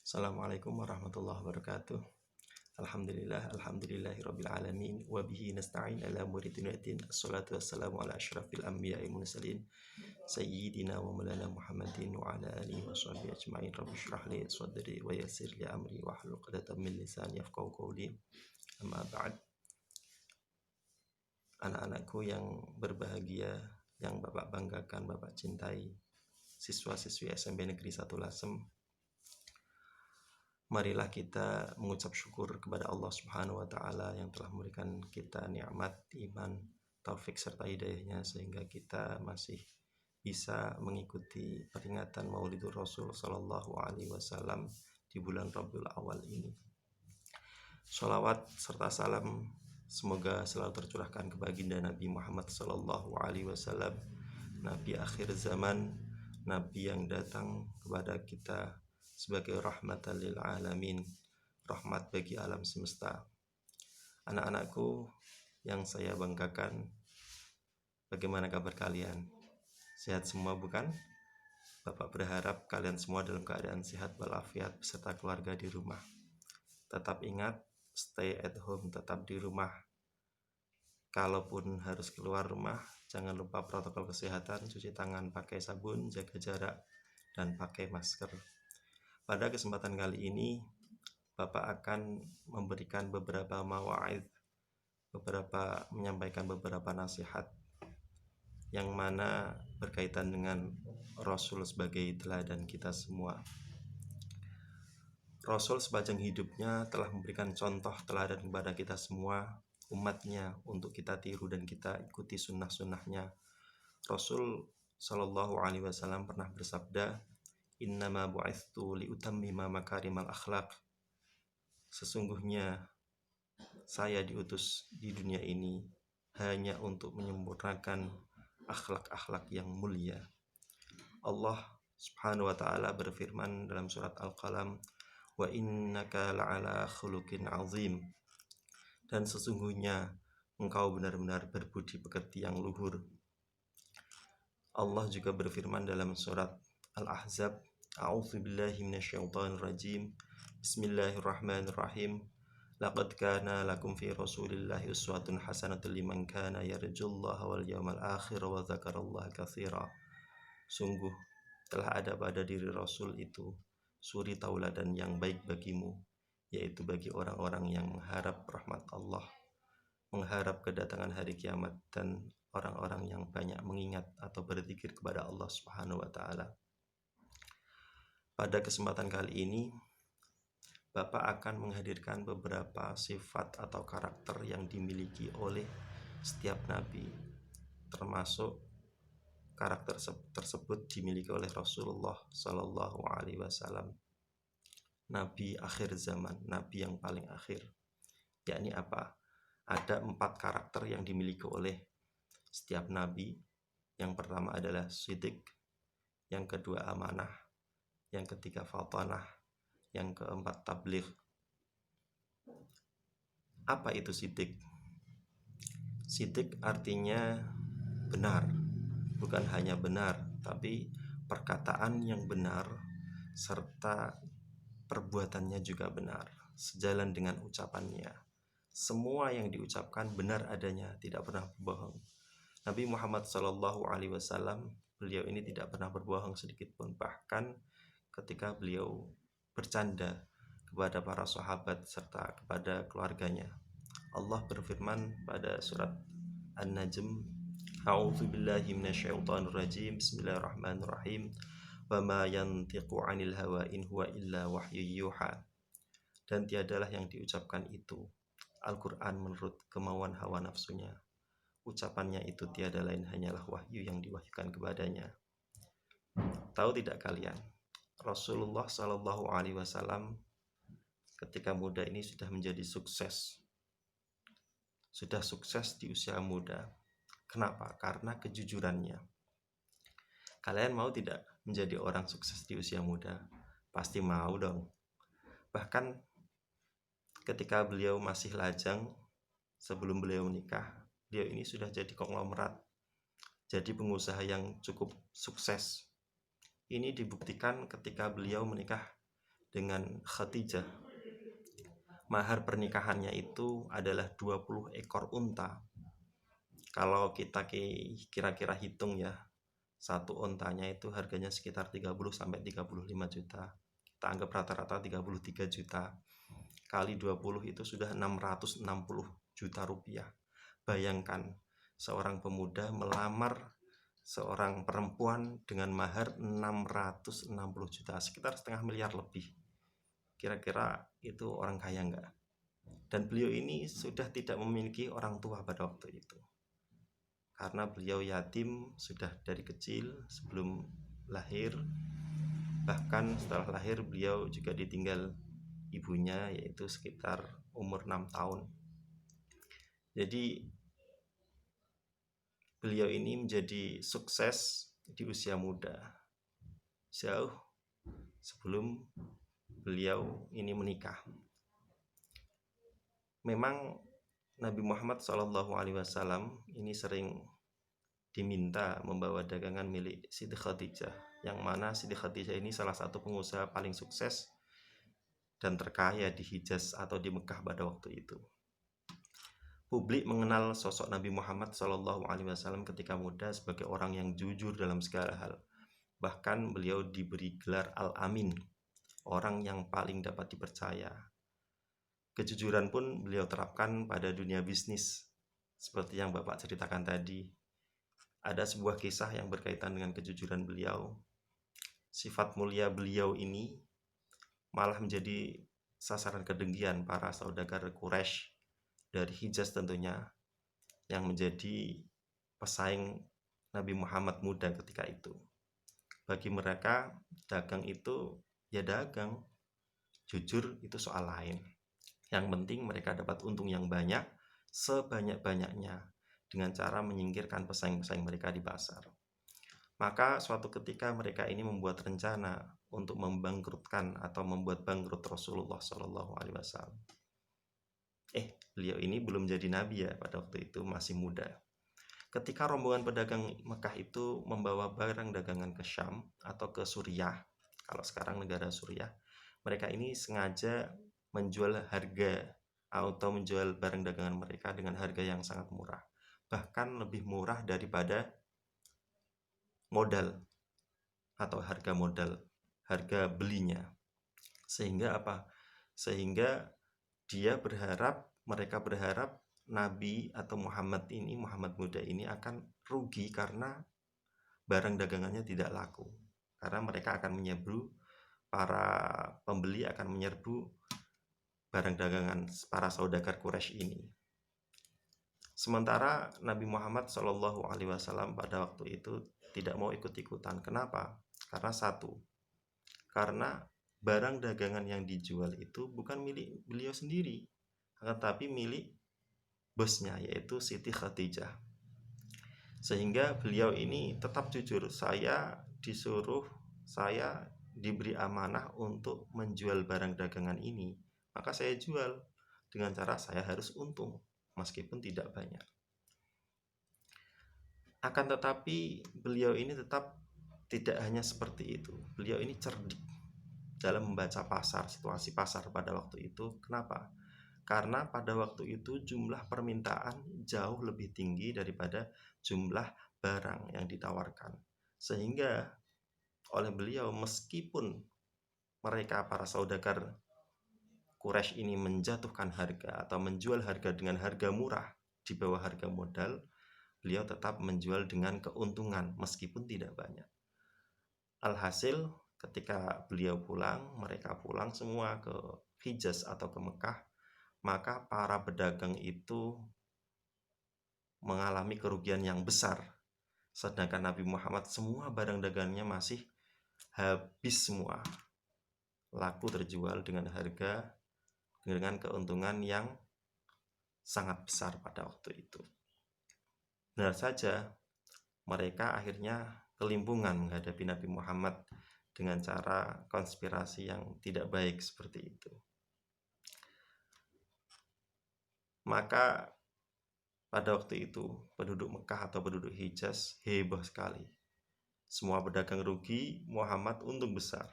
Assalamualaikum warahmatullahi wabarakatuh. Alhamdulillahirabbil alamin wa bihi nasta'in ala umuri dunyadin. Assalatu wassalamu ala asyrafil anbiya'i mursalin sayyidina wa maulana Muhammadin wa ala alihi wa sahbihi ajma'in. Rabbi shrah li sadri wa yassir li amri wa hlul 'uqdatam min lisani yafqahu qawli. Amma ba'd. Anak-anakku yang berbahagia, yang Bapak banggakan, Bapak cintai, siswa-siswi SMP Negeri 1 Lasem, marilah kita mengucap syukur kepada Allah Subhanahu wa taala yang telah memberikan kita nikmat iman, taufik serta hidayahnya sehingga kita masih bisa mengikuti peringatan Maulidur Rasul sallallahu alaihi wasallam di bulan Rabiul Awal ini. Sholawat serta salam semoga selalu tercurahkan ke baginda Nabi Muhammad sallallahu alaihi wasallam, Nabi akhir zaman, Nabi yang datang kepada kita sebagai rahmatan lil alamin, rahmat bagi alam semesta. Anak-anakku yang saya banggakan, bagaimana kabar kalian? Sehat semua bukan? Bapak berharap kalian semua dalam keadaan sehat walafiat beserta keluarga di rumah. Tetap ingat, stay at home, tetap di rumah. Kalaupun harus keluar rumah, jangan lupa protokol kesehatan, cuci tangan pakai sabun, jaga jarak, dan pakai masker. Pada kesempatan kali ini, Bapak akan memberikan beberapa mawa'idh, menyampaikan beberapa nasihat yang mana berkaitan dengan Rasul sebagai teladan kita semua. Rasul sepanjang hidupnya telah memberikan contoh teladan kepada kita semua, umatnya, untuk kita tiru dan kita ikuti sunnah-sunnahnya. Rasul Shallallahu Alaihi Wasallam pernah bersabda, Innama bu'ithtu liutammima makarimal akhlaq. Sesungguhnya saya diutus di dunia ini hanya untuk menyempurnakan akhlak-akhlak yang mulia. Allah Subhanahu wa taala berfirman dalam surat Al-Qalam, wa innaka la'ala khuluqin azim. Dan sesungguhnya engkau benar-benar berbudi pekerti yang luhur. Allah juga berfirman dalam surat Al-Ahzab, A'udzu billahi minasyaitonir rajim. Bismillahirrahmanirrahim. Laqad kana lakum fi Rasulillahi uswatun hasanatun liman kana yarjullaha wal yawmal akhir wa dzakarallaha katsira. Sungguh telah ada pada diri Rasul itu suri tauladan yang baik bagimu, yaitu bagi orang-orang yang mengharap rahmat Allah, mengharap kedatangan hari kiamat, dan orang-orang yang banyak mengingat atau berzikir kepada Allah Subhanahu wa taala. Pada kesempatan kali ini, Bapak akan menghadirkan beberapa sifat atau karakter yang dimiliki oleh setiap nabi, termasuk karakter tersebut dimiliki oleh Rasulullah Sallallahu Alaihi Wasallam, Nabi akhir zaman, Nabi yang paling akhir. Yakni apa? Ada 4 karakter yang dimiliki oleh setiap nabi. Yang pertama adalah siddiq, yang kedua amanah, yang ketiga fatanah, yang keempat tabligh. Apa itu siddiq? Siddiq artinya benar, bukan hanya benar, tapi perkataan yang benar serta perbuatannya juga benar, sejalan dengan ucapannya. Semua yang diucapkan benar adanya, tidak pernah berbohong. Nabi Muhammad SAW, beliau ini tidak pernah berbohong sedikit pun. Bahkan ketika beliau bercanda kepada para sahabat serta kepada keluarganya, Allah berfirman pada surat An-Najm, A'udzu billahi minasyaitonir rajim. Bismillahirrahmanirrahim. Wa ma yantiqu 'anil hawa in huwa illa wahyu yuha. Dan tiadalah yang diucapkan itu Al-Qur'an menurut kemauan hawa nafsunya. Ucapannya itu tiada lain hanyalah wahyu yang diwahyukan kepadanya. Tahu tidak kalian, Rasulullah Shallallahu Alaihi Wasallam ketika muda ini sudah menjadi sukses. Sudah sukses di usia muda. Kenapa? Karena kejujurannya. Kalian mau tidak menjadi orang sukses di usia muda? Pasti mau dong. Bahkan ketika beliau masih lajang, sebelum beliau menikah, beliau ini sudah jadi konglomerat, jadi pengusaha yang cukup sukses. Ini dibuktikan ketika beliau menikah dengan Khadijah, mahar pernikahannya itu adalah 20 ekor unta. Kalau kita kira-kira hitung ya, satu untanya itu harganya sekitar 30 sampai 35 juta. Kita anggap rata-rata 33 juta. Kali 20 itu sudah 660 juta rupiah. Bayangkan seorang pemuda melamar seorang perempuan dengan mahar 660 juta, sekitar setengah miliar lebih. Kira-kira itu orang kaya enggak? Dan beliau ini sudah tidak memiliki orang tua pada waktu itu, karena beliau yatim sudah dari kecil sebelum lahir. Bahkan setelah lahir beliau juga ditinggal ibunya, yaitu sekitar umur 6 tahun. Jadi beliau ini menjadi sukses di usia muda, jauh sebelum beliau ini menikah. Memang Nabi Muhammad SAW ini sering diminta membawa dagangan milik Siti Khadijah, yang mana Siti Khadijah ini salah satu pengusaha paling sukses dan terkaya di Hijaz atau di Mekah pada waktu itu. Publik mengenal sosok Nabi Muhammad SAW ketika muda sebagai orang yang jujur dalam segala hal. Bahkan beliau diberi gelar Al-Amin, orang yang paling dapat dipercaya. Kejujuran pun beliau terapkan pada dunia bisnis. Seperti yang Bapak ceritakan tadi, ada sebuah kisah yang berkaitan dengan kejujuran beliau. Sifat mulia beliau ini malah menjadi sasaran kedengkian para saudagar Quraisy dari Hijaz tentunya, yang menjadi pesaing Nabi Muhammad muda ketika itu. Bagi mereka, dagang itu ya dagang, jujur itu soal lain. Yang penting mereka dapat untung yang banyak, sebanyak-banyaknya, dengan cara menyingkirkan pesaing-pesaing mereka di pasar. Maka suatu ketika mereka ini membuat rencana untuk membangkrutkan atau membuat bangkrut Rasulullah SAW. Beliau ini belum jadi nabi ya, pada waktu itu masih muda. Ketika rombongan pedagang Mekah itu membawa barang dagangan ke Syam atau ke Suriah, kalau sekarang negara Suriah, mereka ini sengaja menjual harga atau menjual barang dagangan mereka dengan harga yang sangat murah, bahkan lebih murah daripada modal atau harga modal, harga belinya. Sehingga apa? Sehingga mereka berharap Nabi atau Muhammad muda ini akan rugi karena barang dagangannya tidak laku. Karena mereka akan menyerbu, para pembeli akan menyerbu barang dagangan para saudagar Quraisy ini. Sementara Nabi Muhammad SAW pada waktu itu tidak mau ikut-ikutan. Kenapa? Karena satu, karena barang dagangan yang dijual itu bukan milik beliau sendiri, tetapi milik bosnya, yaitu Siti Khadijah. Sehingga beliau ini tetap jujur, saya diberi amanah untuk menjual barang dagangan ini, maka saya jual dengan cara saya harus untung meskipun tidak banyak. Akan tetapi beliau ini tetap tidak hanya seperti itu. Beliau ini cerdik dalam membaca pasar, situasi pasar pada waktu itu. Kenapa? Karena pada waktu itu jumlah permintaan jauh lebih tinggi daripada jumlah barang yang ditawarkan. Sehingga oleh beliau, meskipun mereka para saudagar Quraisy ini menjatuhkan harga atau menjual harga dengan harga murah di bawah harga modal, beliau tetap menjual dengan keuntungan meskipun tidak banyak. Alhasil ketika beliau pulang, mereka pulang semua ke Hijaz atau ke Mekah, maka para pedagang itu mengalami kerugian yang besar. Sedangkan Nabi Muhammad semua barang dagangnya masih habis semua, laku terjual dengan keuntungan yang sangat besar pada waktu itu. Benar saja, mereka akhirnya kelimpungan menghadapi Nabi Muhammad dengan cara konspirasi yang tidak baik seperti itu. Maka pada waktu itu penduduk Mekah atau penduduk Hijaz heboh sekali. Semua pedagang rugi, Muhammad untung besar.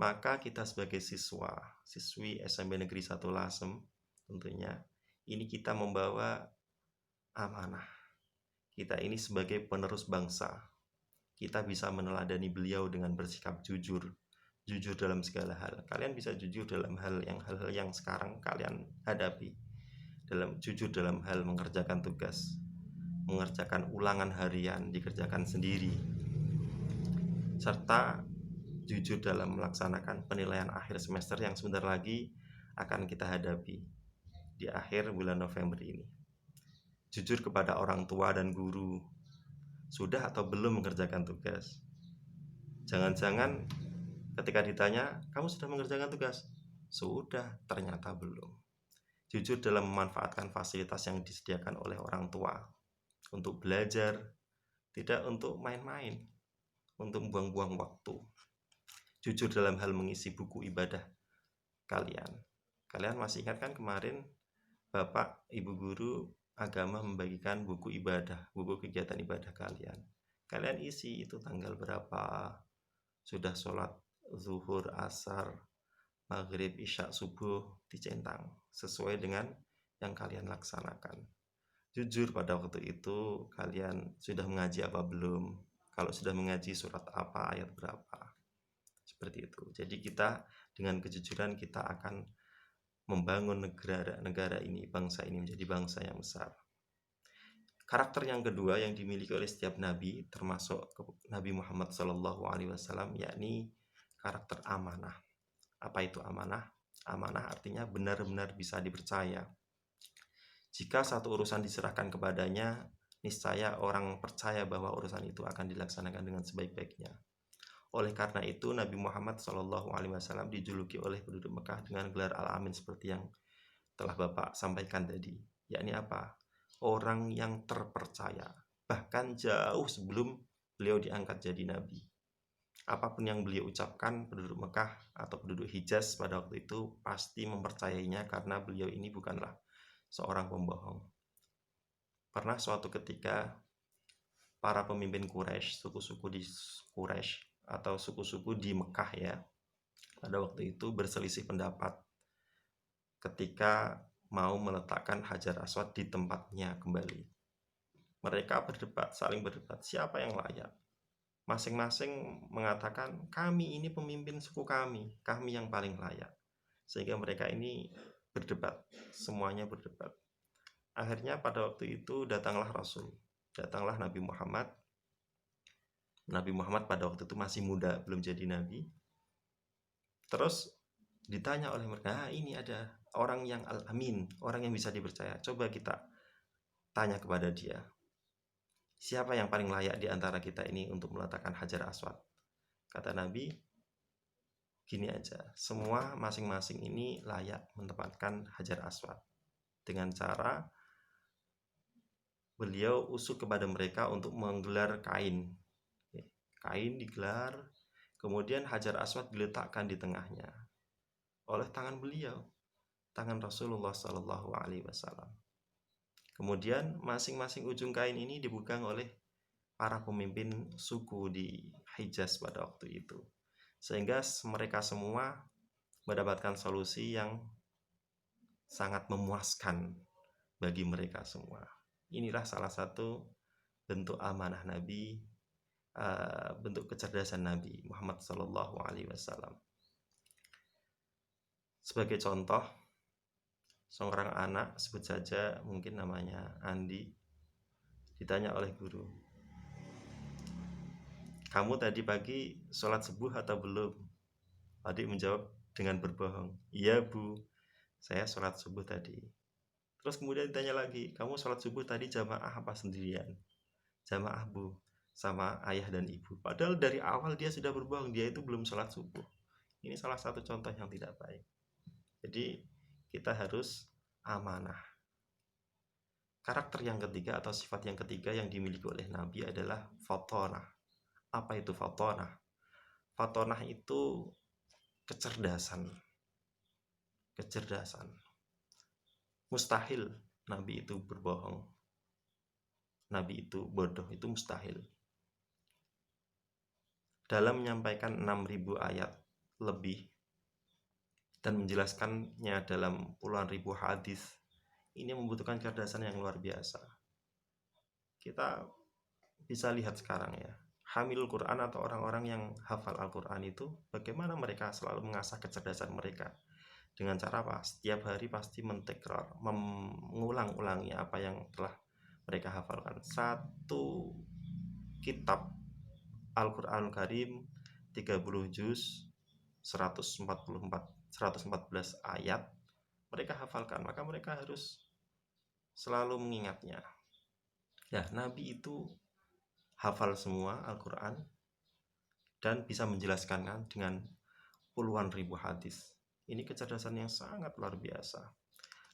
Maka kita sebagai siswi SMP Negeri 1 Lasem tentunya ini kita membawa amanah. Kita ini sebagai penerus bangsa. Kita bisa meneladani beliau dengan bersikap jujur dalam segala hal. Kalian bisa jujur dalam hal yang sekarang kalian hadapi. Jujur dalam hal mengerjakan tugas, mengerjakan ulangan harian, dikerjakan sendiri, serta jujur dalam melaksanakan penilaian akhir semester yang sebentar lagi akan kita hadapi di akhir bulan November ini. Jujur kepada orang tua dan guru, sudah atau belum mengerjakan tugas. Jangan-jangan ketika ditanya, kamu sudah mengerjakan tugas? Sudah, ternyata belum. Jujur dalam memanfaatkan fasilitas yang disediakan oleh orang tua untuk belajar, tidak untuk main-main, untuk buang-buang waktu. Jujur dalam hal mengisi buku ibadah kalian. Kalian masih ingat kan kemarin Bapak, Ibu Guru Agama membagikan buku ibadah, buku kegiatan ibadah kalian. Kalian isi itu tanggal berapa, sudah sholat zuhur, asar, maghrib, isya, subuh, dicentang sesuai dengan yang kalian laksanakan. Jujur pada waktu itu kalian sudah mengaji apa belum, kalau sudah mengaji surat apa, ayat berapa, seperti itu. Jadi kita dengan kejujuran kita akan membangun negara ini, bangsa ini menjadi bangsa yang besar. Karakter yang kedua yang dimiliki oleh setiap nabi, termasuk Nabi Muhammad SAW, yakni karakter amanah. Apa itu amanah? Amanah artinya benar-benar bisa dipercaya. Jika satu urusan diserahkan kepadanya, niscaya orang percaya bahwa urusan itu akan dilaksanakan dengan sebaik-baiknya. Oleh karena itu, Nabi Muhammad SAW dijuluki oleh penduduk Mekah dengan gelar Al-Amin seperti yang telah Bapak sampaikan tadi. Yakni apa? Orang yang terpercaya. Bahkan jauh sebelum beliau diangkat jadi Nabi. Apapun yang beliau ucapkan, penduduk Mekah atau penduduk Hijaz pada waktu itu pasti mempercayainya karena beliau ini bukanlah seorang pembohong. Pernah suatu ketika para pemimpin Quraisy, suku-suku di Quraisy atau suku-suku di Mekah ya, pada waktu itu berselisih pendapat ketika mau meletakkan Hajar Aswad di tempatnya kembali. Mereka berdebat, saling berdebat, siapa yang layak. Masing-masing mengatakan, kami ini pemimpin suku kami yang paling layak. Sehingga mereka ini berdebat, semuanya berdebat. Akhirnya pada waktu itu datanglah Rasul, datanglah Nabi Muhammad. Nabi Muhammad pada waktu itu masih muda, belum jadi Nabi. Terus ditanya oleh mereka, ini ada orang yang Al-Amin, orang yang bisa dipercaya. Coba kita tanya kepada dia, siapa yang paling layak di antara kita ini untuk meletakkan Hajar Aswad? Kata Nabi, gini aja, semua masing-masing ini layak menempatkan Hajar Aswad dengan cara beliau usul kepada mereka untuk menggelar kain. Kain digelar, kemudian Hajar Aswad diletakkan di tengahnya oleh tangan beliau, tangan Rasulullah SAW. Kemudian masing-masing ujung kain ini dipegang oleh para pemimpin suku di Hijaz pada waktu itu, sehingga mereka semua mendapatkan solusi yang sangat memuaskan bagi mereka semua. Inilah salah satu bentuk amanah Nabi, bentuk kecerdasan Nabi Muhammad SAW. Sebagai contoh, seorang anak, sebut saja mungkin namanya Andi, ditanya oleh guru, kamu tadi pagi sholat subuh atau belum? Adik menjawab dengan berbohong, iya bu, saya sholat subuh tadi. Terus kemudian ditanya lagi, kamu sholat subuh tadi jamaah apa sendirian? Jamaah bu, sama ayah dan ibu. Padahal dari awal dia sudah berbohong, dia itu belum sholat subuh. Ini salah satu contoh yang tidak baik. Jadi kita harus amanah. Karakter yang ketiga atau sifat yang ketiga yang dimiliki oleh Nabi adalah fatonah. Apa itu fatonah? Fatonah itu kecerdasan. Mustahil Nabi itu berbohong, Nabi itu bodoh, itu mustahil. Dalam menyampaikan 6.000 ayat lebih dan menjelaskannya dalam puluhan ribu hadis, ini membutuhkan kecerdasan yang luar biasa. Kita bisa lihat sekarang ya, hamilul Quran atau orang-orang yang hafal Al-Quran itu, bagaimana mereka selalu mengasah kecerdasan mereka. Dengan cara apa? Setiap hari pasti mentekrar, mengulang-ulangi apa yang telah mereka hafalkan. Satu kitab Al-Quran Karim 30 juz 114 ayat mereka hafalkan, maka mereka harus selalu mengingatnya. Ya, Nabi itu hafal semua Al-Quran dan bisa menjelaskan dengan puluhan ribu hadis. Ini kecerdasan yang sangat luar biasa.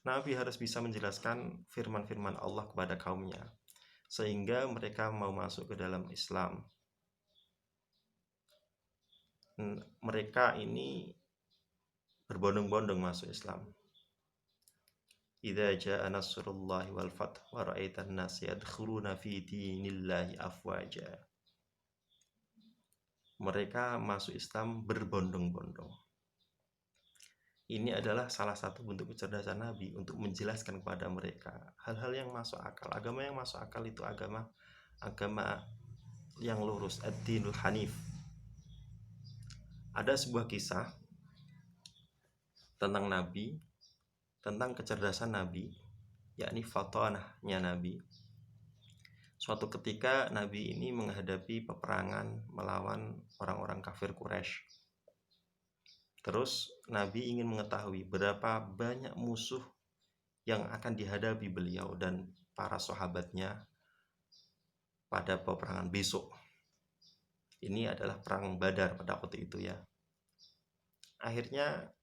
Nabi harus bisa menjelaskan firman-firman Allah kepada kaumnya sehingga mereka mau masuk ke dalam Islam. Mereka ini berbondong-bondong masuk Islam. Idza jaa nasrullahi wal fath wa ra'aitan nas yadkhuluna fi dinillahi afwaja. Mereka masuk Islam berbondong-bondong. Ini adalah salah satu bentuk kecerdasan Nabi untuk menjelaskan kepada mereka hal-hal yang masuk akal. Agama yang masuk akal itu agama yang lurus, ad-dinul hanif. Ada sebuah kisah tentang Nabi, tentang kecerdasan Nabi, yakni fatonahnya Nabi. Suatu ketika Nabi ini menghadapi peperangan melawan orang-orang kafir Quraisy. Terus Nabi ingin mengetahui berapa banyak musuh yang akan dihadapi beliau dan para sahabatnya pada peperangan besok. Ini adalah perang Badar pada waktu itu ya. Akhirnya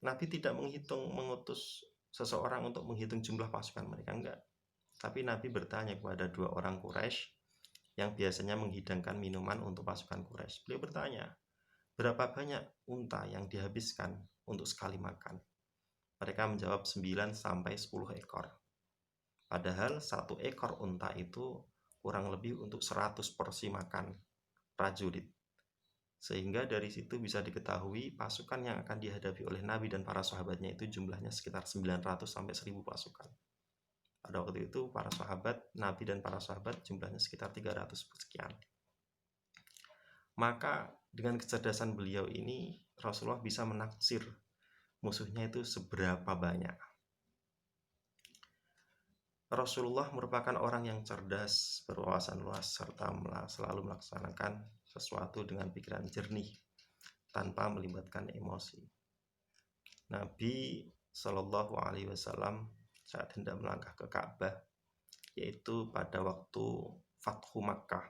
Nabi tidak mengutus seseorang untuk menghitung jumlah pasukan mereka, enggak. Tapi Nabi bertanya kepada 2 orang Quraisy yang biasanya menghidangkan minuman untuk pasukan Quraisy. Beliau bertanya, berapa banyak unta yang dihabiskan untuk sekali makan? Mereka menjawab 9 sampai 10 ekor. Padahal 1 ekor unta itu kurang lebih untuk 100 porsi makan prajurit. Sehingga dari situ bisa diketahui pasukan yang akan dihadapi oleh Nabi dan para sahabatnya itu jumlahnya sekitar 900 sampai 1000 pasukan. Pada waktu itu para sahabat, Nabi dan para sahabat jumlahnya sekitar 300 sekian. Maka dengan kecerdasan beliau ini Rasulullah bisa menaksir musuhnya itu seberapa banyak. Rasulullah merupakan orang yang cerdas, berwawasan luas, serta selalu melaksanakan sesuatu dengan pikiran jernih tanpa melibatkan emosi. Nabi Shallallahu Alaihi Wasallam saat hendak melangkah ke Ka'bah, yaitu pada waktu Fathu Makkah,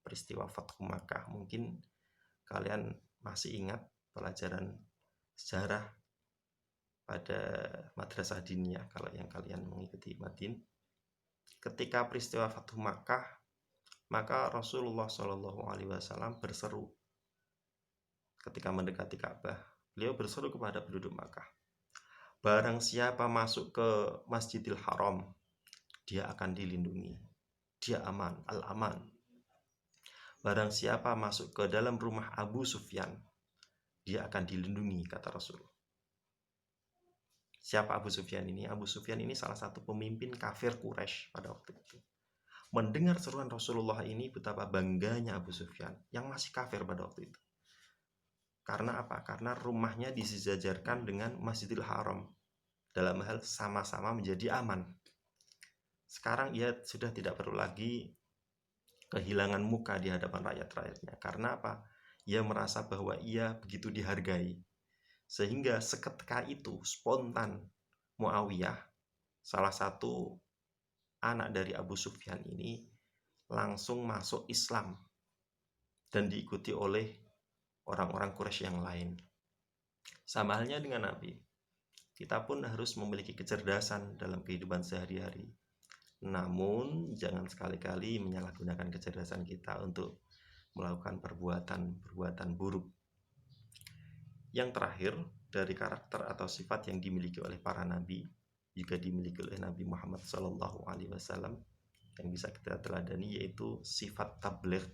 peristiwa Fathu Makkah. Mungkin kalian masih ingat pelajaran sejarah pada madrasah diniyah kalau yang kalian mengikuti Madin. Ketika peristiwa Fathu Makkah, maka Rasulullah Shallallahu Alaihi Wasallam berseru ketika mendekati Ka'bah. Beliau berseru kepada penduduk Makkah, barang siapa masuk ke Masjidil Haram, dia akan dilindungi, dia aman, al-aman. Barang siapa masuk ke dalam rumah Abu Sufyan, dia akan dilindungi, kata Rasul. Siapa Abu Sufyan ini? Abu Sufyan ini salah satu pemimpin kafir Quraisy pada waktu itu. Mendengar seruan Rasulullah ini, betapa bangganya Abu Sufyan yang masih kafir pada waktu itu. Karena apa? Karena rumahnya disejajarkan dengan Masjidil Haram dalam hal sama-sama menjadi aman. Sekarang ia sudah tidak perlu lagi kehilangan muka di hadapan rakyat-rakyatnya. Karena apa? Ia merasa bahwa ia begitu dihargai. Sehingga seketika itu spontan Muawiyah, salah satu anak dari Abu Sufyan ini, langsung masuk Islam dan diikuti oleh orang-orang Quraisy yang lain. Sama halnya dengan Nabi, kita pun harus memiliki kecerdasan dalam kehidupan sehari-hari. Namun jangan sekali-kali menyalahgunakan kecerdasan kita untuk melakukan perbuatan buruk. Yang terakhir, dari karakter atau sifat yang dimiliki oleh para nabi, juga dimiliki oleh Nabi Muhammad SAW, yang bisa kita teladani, yaitu sifat tabligh.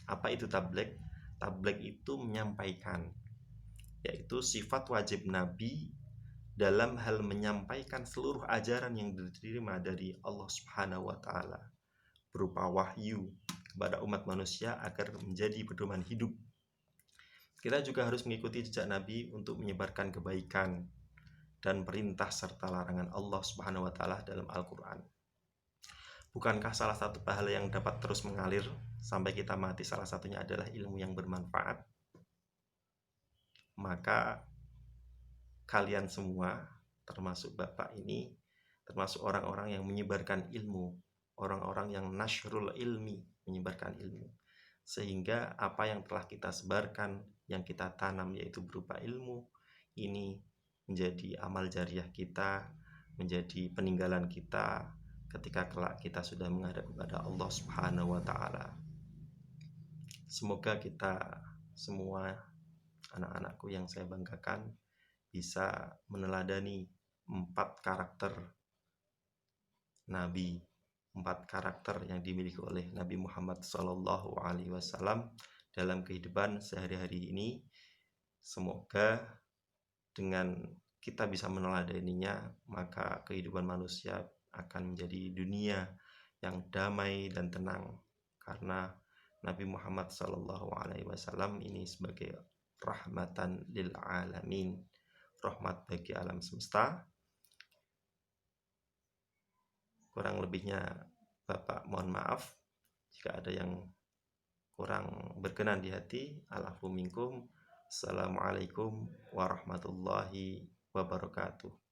Apa itu tabligh? Tabligh itu menyampaikan, yaitu sifat wajib Nabi dalam hal menyampaikan seluruh ajaran yang diterima dari Allah Subhanahu wa Ta'ala berupa wahyu kepada umat manusia agar menjadi pedoman hidup. Kita juga harus mengikuti jejak Nabi untuk menyebarkan kebaikan dan perintah serta larangan Allah Subhanahu wa Ta'ala dalam Al-Quran. Bukankah salah satu pahala yang dapat terus mengalir sampai kita mati salah satunya adalah ilmu yang bermanfaat? Maka kalian semua, termasuk Bapak ini, termasuk orang-orang yang menyebarkan ilmu, orang-orang yang nasyrul ilmi, menyebarkan ilmu. Sehingga apa yang telah kita sebarkan, yang kita tanam yaitu berupa ilmu, ini menjadi amal jariah kita, menjadi peninggalan kita ketika kelak kita sudah menghadap kepada Allah Subhanahu wa Ta'ala. Semoga kita semua, anak-anakku yang saya banggakan, bisa meneladani 4 karakter Nabi, 4 karakter yang dimiliki oleh Nabi Muhammad SAW dalam kehidupan sehari-hari ini. Semoga dengan kita bisa meneladaninya, maka kehidupan manusia akan menjadi dunia yang damai dan tenang, karena Nabi Muhammad SAW ini sebagai rahmatan lil alamin, rahmat bagi alam semesta. Kurang lebihnya Bapak mohon maaf jika ada yang kurang berkenan di hati. Alafu minkum. Assalamualaikum warahmatullahi wabarakatuh.